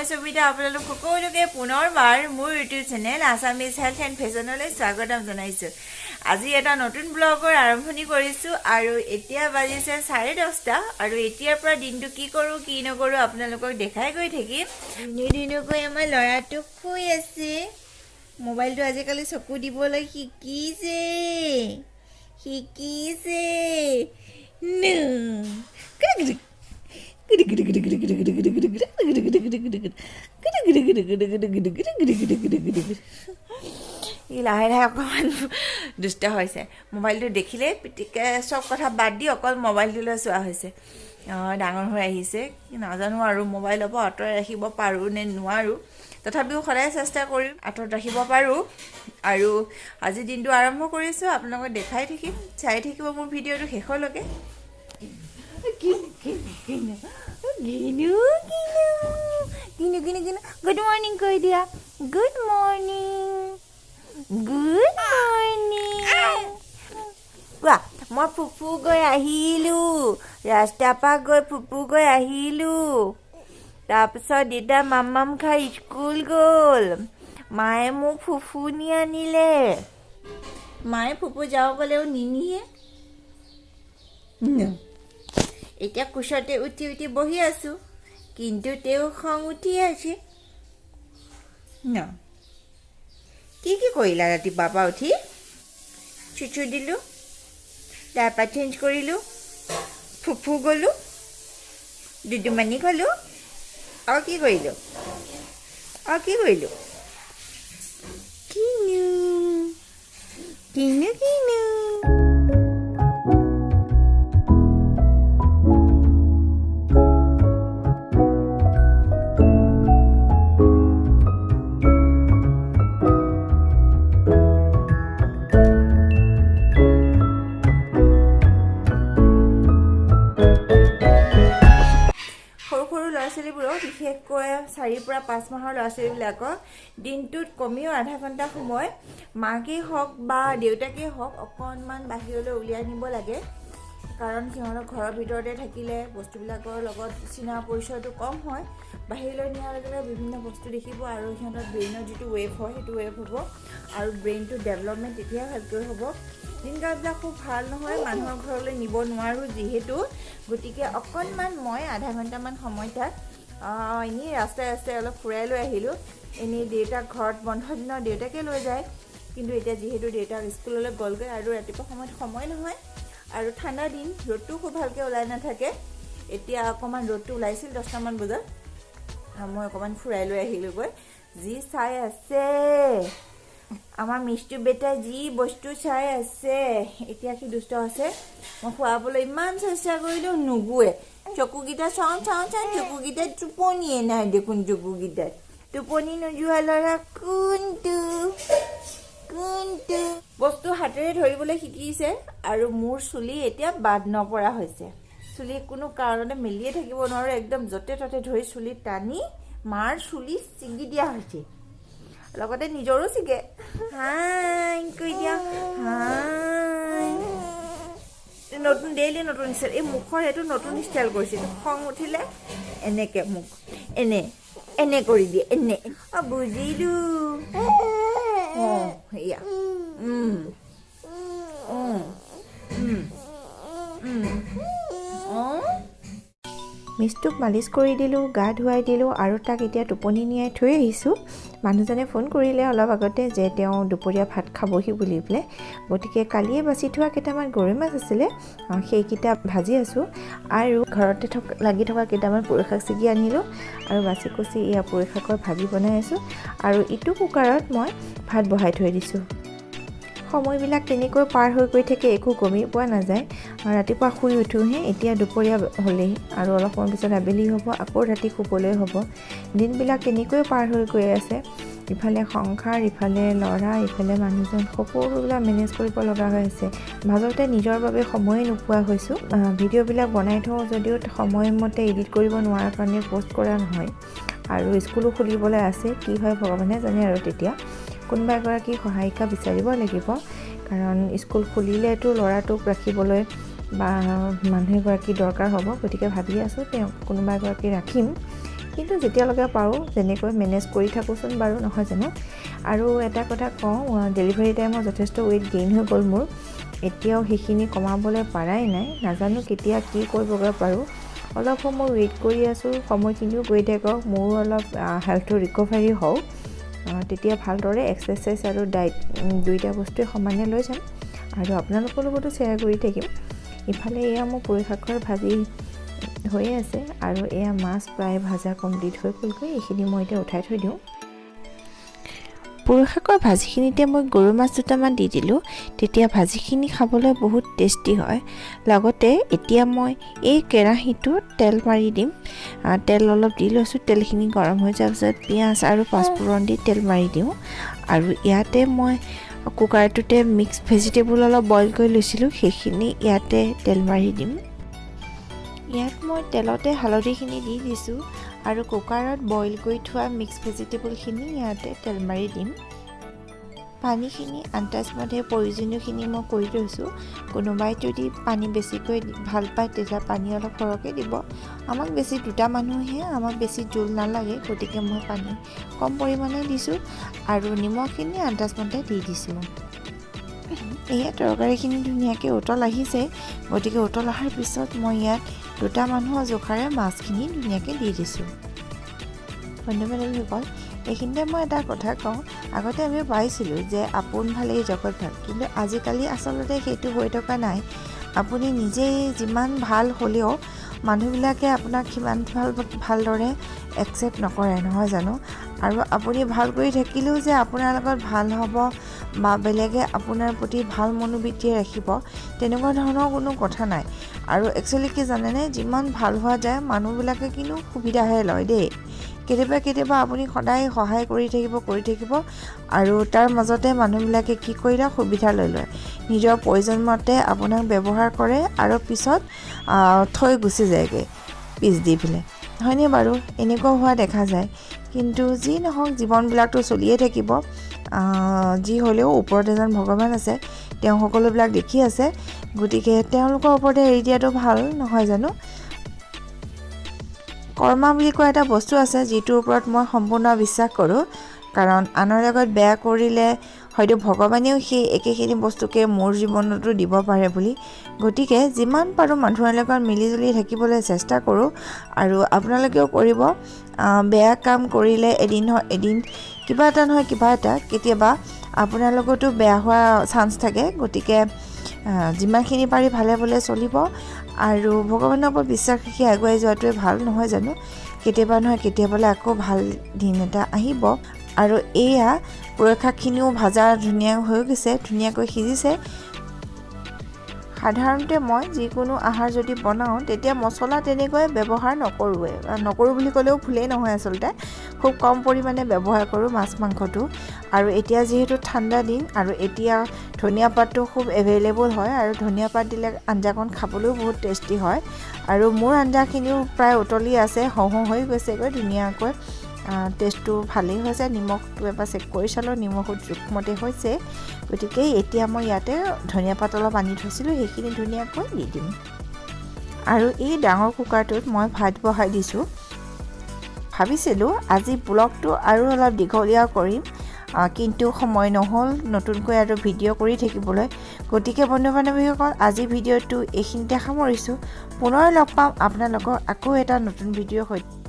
মই সুবিধা আপোনালোক সকলোকে পুনৰবাৰ মোৰ YouTube channel Assamese health and ফেশ্বনলৈ স্বাগতম জনাইছোঁ। আজি এটা নতুন ব্লগৰ আৰম্ভণি কৰিছোঁ আৰু এতিয়া বাজিছে 10:30 আৰু এতিয়াৰ পৰা দিনটো কি কৰোঁ কি নকৰোঁ আপোনালোকক দেখাই গৈ থাকিম। দিনকৈ আমাৰ ল'ৰাটোক শুই আছে। মোবাইলটো আজিকালি চকু দিবলৈ শিকিছে। লাহে লাহে অকণমান দুষ্ট হৈছে। মোবাইলটো দেখিলে পিটিকে চব কথা বাদ দি অকল মোবাইলটোলৈ চোৱা হৈছে। ডাঙৰ হৈ আহিছে, নাজানো আৰু মোবাইলৰ পৰা আঁতৰাই ৰাখিব পাৰোঁ নে নোৱাৰোঁ। তথাপিও সদায় চেষ্টা কৰিম আঁতৰত ৰাখিব পাৰোঁ। আৰু আজি দিনটো আৰম্ভ কৰিছোঁ, আপোনালোকক দেখাই থাকিম, চাই থাকিব মোৰ ভিডিঅ'টো শেষলৈকে। গুড মৰ্ণিং কৈ দিয়া। Good morning. কোৱা, মই ফুফু গৈ আহিলোঁ, ৰাস্তাৰ পৰা গৈ ফুফু গৈ আহিলোঁ। তাৰপিছত দেউতা মাম খাই স্কুল গ'ল। মায়ে মোক ফুফু নি আনিলে। মায়ে ফুফু যাওঁ ক'লেও নিনিয়ে। এতিয়া কোচতে উঠি উঠি বহি আছোঁ, কিন্তু তেওঁ খং উঠি আছে। কি কৰিলা ৰাতিপুৱাৰ পৰা উঠি? চুচু দিলোঁ, ডাইপাৰ চেঞ্জ কৰিলোঁ, ফুফু গ'লোঁ, দুদুমানি গ'লোঁ, আৰু কি কৰিলোঁ? কিনো ল'ৰা-ছোৱালীবোৰক, বিশেষকৈ 4 পৰা 5 মাহৰ ল'ৰা-ছোৱালীবিলাকক দিনটোত কমেও আধা ঘণ্টা সময় মাকেই হওক বা দেউতাকেই হওক অকণমান বাহিৰলৈ উলিয়াই নিব লাগে। কাৰণ সিহঁতক ঘৰৰ ভিতৰতে থাকিলে বস্তুবিলাকৰ লগত চিনা পৰিচয়টো কম হয়। বাহিৰলৈ নিয়াৰ লগে লগে বিভিন্ন বস্তু দেখিব আৰু সিহঁতৰ ব্ৰেইনৰ যিটো ৱেভ হয় সেইটো ৱেভ হ'ব আৰু ব্ৰেইনটো ডেভেলপমেণ্ট তেতিয়া ভালকৈ হ'ব। দিনকালবিলাক খুব ভাল নহয়, মানুহৰ ঘৰলৈ নিব নোৱাৰোঁ যিহেতু। গতিকে অকণমান মই আধা ঘণ্টামান সময় তাত এনেই ৰাস্তাই অলপ ফুৰাই লৈ আহিলোঁ। এনেই দেউতাক ঘৰত বন্ধ দিনৰ দেউতাকে লৈ যায়, কিন্তু এতিয়া যিহেতু দেউতাক স্কুললৈ গ'লগৈ আৰু ৰাতিপুৱা সময়ত সময় নহয় আৰু ঠাণ্ডা দিন, ৰ'দটো খুব ভালকৈ ওলাই নাথাকে। এতিয়া অকণমান ৰ'দটো ওলাইছিল 10টামান বজাত, মই অকণমান ফুৰাই লৈ আহিলোঁগৈ। যি চাই আছে আমাৰ মিষ্টু বেটাই, যি বস্তু চাই আছে। এতিয়া কি দুষ্ট আছে, মই খুৱাবলৈ ইমান চেষ্টা কৰিলোঁ, নুগুৱে। চকুকেইটা চাওঁ চকুকেইটাত টোপনিয়ে নাই দেখোন। চকুকেইটাত টোপনি নোযোৱা ল'ৰা কোনটো বস্তু হাতেৰে ধৰিবলৈ শিকিছে। আৰু মোৰ চুলি এতিয়া বাদ নপৰা হৈছে। চুলি কোনো কাৰণতে মেলিয়ে থাকিব নোৱাৰোঁ, একদম য'তে ত'তে ধৰি চুলি টানি মাৰ চুলি ছিঙি দিয়া হৈছে, লগতে নিজৰো ছিগে। হাই কৈ দিয়া, হাই। ডেইলি নতুন ষ্টাইল। এই মুখৰ এইটো নতুন ষ্টাইল কৰিছিল। খং উঠিলে এনেকৈ মুখ এনে কৰি দিয়ে, এনে। বুজিলোঁ। এয়া মিষ্টুক মালিচ কৰি দিলোঁ, গা ধুৱাই দিলোঁ আৰু তাক এতিয়া টোপনি নিয়াই থৈ আহিছোঁ। মানুহজনে ফোন কৰিলে অলপ আগতে যে তেওঁ দুপৰীয়া ভাত খাবহি বুলি পেলাই। গতিকে কালিয়ে বাচি থোৱা কেইটামান গৰৈ মাছ আছিলে, সেইকেইটা ভাজি আছোঁ। আৰু ঘৰতে লাগি থকা কেইটামান পুৰৈ শাক ছিগি আনিলোঁ আৰু বাচি কুচি এয়া পুৰৈ শাকৰ ভাজি বনাই আছোঁ। আৰু ইটো কুকাৰত মই ভাত বহাই থৈ দিছোঁ। সময়বিলাক তেনেকৈ পাৰ হৈ গৈ থাকে, একো গমেই পোৱা নাযায়। ৰাতিপুৱা শুই উঠোঁহে, এতিয়া দুপৰীয়া হ'লেই আৰু অলপ সময় পিছত আবেলি হ'ব, আকৌ ৰাতি শুবলৈ হ'ব। দিনবিলাক তেনেকৈ পাৰ হৈ গৈ আছে। ইফালে সংসাৰ, ইফালে ল'ৰা, ইফালে মানুহজন, সকলোবিলাক মেনেজ কৰিব লগা হৈ আছে। মাজতে নিজৰ বাবে সময়ে নোপোৱা হৈছোঁ। ভিডিঅ'বিলাক বনাই থওঁ যদিও সময়মতে এডিট কৰিব নোৱাৰাৰ কাৰণে পষ্ট কৰা নহয়। আৰু স্কুলো খুলিবলৈ আছে, কি হয় ভগৱানে জানে। আৰু তেতিয়া কোনোবা এগৰাকী সহায়িকা বিচাৰিব লাগিব, কাৰণ স্কুল খুলিলেতো ল'ৰাটোক ৰাখিবলৈ বা মানুহ এগৰাকী দৰকাৰ হ'ব। গতিকে ভাবি আছোঁ তেওঁ কোনোবা এগৰাকী ৰাখিম, কিন্তু যেতিয়ালৈকে পাৰোঁ যেনেকৈ মেনেজ কৰি থাকোঁচোন বাৰু নহয় জানো। আৰু এটা কথা কওঁ, ডেলিভাৰী টাইমত যথেষ্ট ৱেইট গেইন হৈ গ'ল মোৰ। এতিয়াও সেইখিনি কমাবলৈ পাৰাই নাই, নাজানো কেতিয়া কি কৰিবগৈ পাৰোঁ। অলপ সময় ৱেইট কৰি আছোঁ, সময়খিনিও গৈ থাকক, মোৰো অলপ হেল্থটো ৰিকভাৰী হওক, তেতিয়া ভালদৰে এক্সাৰচাইজ আৰু ডায়েট দুইটা বস্তুৱে সমানে লৈ যাম আৰু আপোনালোকৰ লগতো শ্বেয়াৰ কৰি থাকিম। ইফালে এয়া মোৰ পুৰৈ শাকৰ ভাজি হৈয়ে আছে আৰু এয়া মাছ প্ৰায় ভাজা কমপ্লিট হৈ গ'লগৈ। এইখিনি মই এতিয়া উঠাই থৈ দিওঁ। পুৰৈ শাকৰ ভাজিখিনিতে মই গৰৈ মাছ দুটামান দি দিলোঁ, তেতিয়া ভাজিখিনি খাবলৈ বহুত টেষ্টি হয়। লগতে এতিয়া মই এই কেৰাহীটোত তেল মাৰি দিম। তেল অলপ দি লৈছোঁ, তেলখিনি গৰম হৈ যোৱাৰ পিছত পিঁয়াজ আৰু পাঁচফোৰণ দি তেল মাৰি দিওঁ। আৰু ইয়াতে মই কুকাৰটোতে মিক্স ভেজিটেবল অলপ বইল কৰি লৈছিলোঁ, সেইখিনি ইয়াতে তেল মাৰি দিম। ইয়াত মই তেলতে হালধিখিনি দি দিছোঁ আৰু কুকাৰত বইল কৰি থোৱা মিক্স ভেজিটেবলখিনি ইয়াতে তেল মাৰি দিম। পানীখিনি আন্দাজমতে প্ৰয়োজনীয়খিনি মই কৰি লৈছোঁ। কোনোবাই যদি পানী বেছিকৈ ভাল পায় তেতিয়া পানী অলপ সৰহকৈ দিব। আমাক বেছি দুটা মানুহহে, আমাক বেছি জোল নালাগে, গতিকে মই পানী কম পৰিমাণে দিছোঁ আৰু নিমখখিনি আন্দাজমতে দি দিছোঁ। এয়া তৰকাৰীখিনি ধুনীয়াকৈ উতল আহিছে, গতিকে উতল অহাৰ পিছত মই ইয়াত দুটা মানুহৰ জোখাৰে মাছখিনি ধুনীয়াকৈ দি দিছোঁ। বন্ধু বান্ধৱীসকল, এইখিনিতে মই এটা কথা কওঁ, আগতে আমি পাইছিলোঁ যে আপোন ভালেই জগত ভাল, কিন্তু আজিকালি আচলতে সেইটো হৈ থকা নাই। আপুনি নিজেই যিমান ভাল হ'লেও মানুহবিলাকে আপোনাক সিমান ভালদৰে একচেপ্ট নকৰে নহয় জানো। আৰু আপুনি ভাল কৰি থাকিলেও যে আপোনাৰ লগত ভাল হ'ব বা বেলেগে আপোনাৰ প্ৰতি ভাল মনোবৃত্তিয়ে ৰাখিব, তেনেকুৱা ধৰণৰ কোনো কথা নাই। আৰু একচুৱেলি কি জানেনে, যিমান ভাল হোৱা যায় মানুহবিলাকে কিন্তু সুবিধাহে লয় দেই। কেতিয়াবা আপুনি সদায় সহায় কৰি থাকিব আৰু তাৰ মাজতে মানুহবিলাকে কি কৰিলে সুবিধা লৈ লয়, নিজৰ প্ৰয়োজন মতে আপোনাক ব্যৱহাৰ কৰে আৰু পিছত থৈ গুচি যায়গৈ পিছ দি পেলাই, হয়নে বাৰু? এনেকুৱা হোৱা দেখা যায়। কিন্তু যি নহওক, জীৱনবিলাকতো চলিয়ে থাকিব। যি হ'লেও ওপৰত এজন ভগৱান আছে, তেওঁ সকলোবিলাক দেখি আছে, গতিকে তেওঁলোকৰ ওপৰতে এৰি দিয়াটো ভাল নহয় জানো। কৰ্মা বুলি কোৱা এটা বস্তু আছে, যিটোৰ ওপৰত মই সম্পূৰ্ণ বিশ্বাস কৰোঁ। কাৰণ আনৰ লগত বেয়া কৰিলে হয়তো ভগৱানেও সেই একেখিনি বস্তুকে মোৰ জীৱনতো দিব পাৰে বুলি। গতিকে যিমান পাৰোঁ মানুহৰ লগত মিলিজুলি থাকিবলৈ চেষ্টা কৰোঁ আৰু আপোনালোকেও কৰিব। বেয়া কাম কৰিলে এদিন কিবা এটা নহয় কিবা এটা কেতিয়াবা আপোনাৰ লগতো বেয়া হোৱা চান্স থাকে। গতিকে যিমানখিনি পাৰি ভালে ভালে চলিব আৰু ভগৱানৰ ওপৰত বিশ্বাস ৰাখি আগুৱাই যোৱাটোৱে ভাল নহয় জানো। কেতিয়াবা নহয় কেতিয়াবালৈ আকৌ ভাল দিন এটা আহিব। আৰু এয়া পুৰৈ শাকখিনিও ভাজা ধুনীয়া হৈ গৈছে, ধুনীয়াকৈ সিজিছে। সাধাৰণতে মই যিকোনো আহাৰ যদি বনাওঁ তেতিয়া মছলা তেনেকৈ ব্যৱহাৰ নকৰোঁ বুলি ক'লেও ভুলেই নহয়। আচলতে খুব কম পৰিমাণে ব্যৱহাৰ কৰোঁ মাছ মাংসটো। আৰু এতিয়া যিহেতু ঠাণ্ডা দিন আৰু এতিয়া ধনিয়া পাতটো খুব এভেইলেবল হয় আৰু ধনিয়া পাত দিলে আঞ্জাকণ খাবলৈও বহুত টেষ্টি হয়। আৰু মোৰ আঞ্জাখিনিও প্ৰায় উতলি আছে, হওঁ হৈ গৈছেগৈ ধুনীয়াকৈ। টেষ্টটো ভালেই হৈছে। নিমখটো এবাৰ চেক কৰি চালোঁ, নিমখো জোখমতে হৈছে। গতিকে এতিয়া মই ইয়াতে ধনিয়া পাত অলপ আনি থৈছিলোঁ, সেইখিনি ধুনীয়াকৈ দি দিম। আৰু এই ডাঙৰ কুকাৰটোত মই ভাত বহাই দিছোঁ। ভাবিছিলোঁ আজি ব্লগটো আৰু অলপ দীঘলীয়া কৰিম, কিন্তু সময় নহ'ল নতুনকৈ আৰু ভিডিঅ' কৰি থাকিবলৈ। গতিকে বন্ধু বান্ধৱীসকল, আজি ভিডিঅ'টো এইখিনিতে সামৰিছোঁ। পুনৰ লগ পাম আপোনালোকৰ আকৌ এটা নতুন ভিডিঅ'ৰ সৈতে।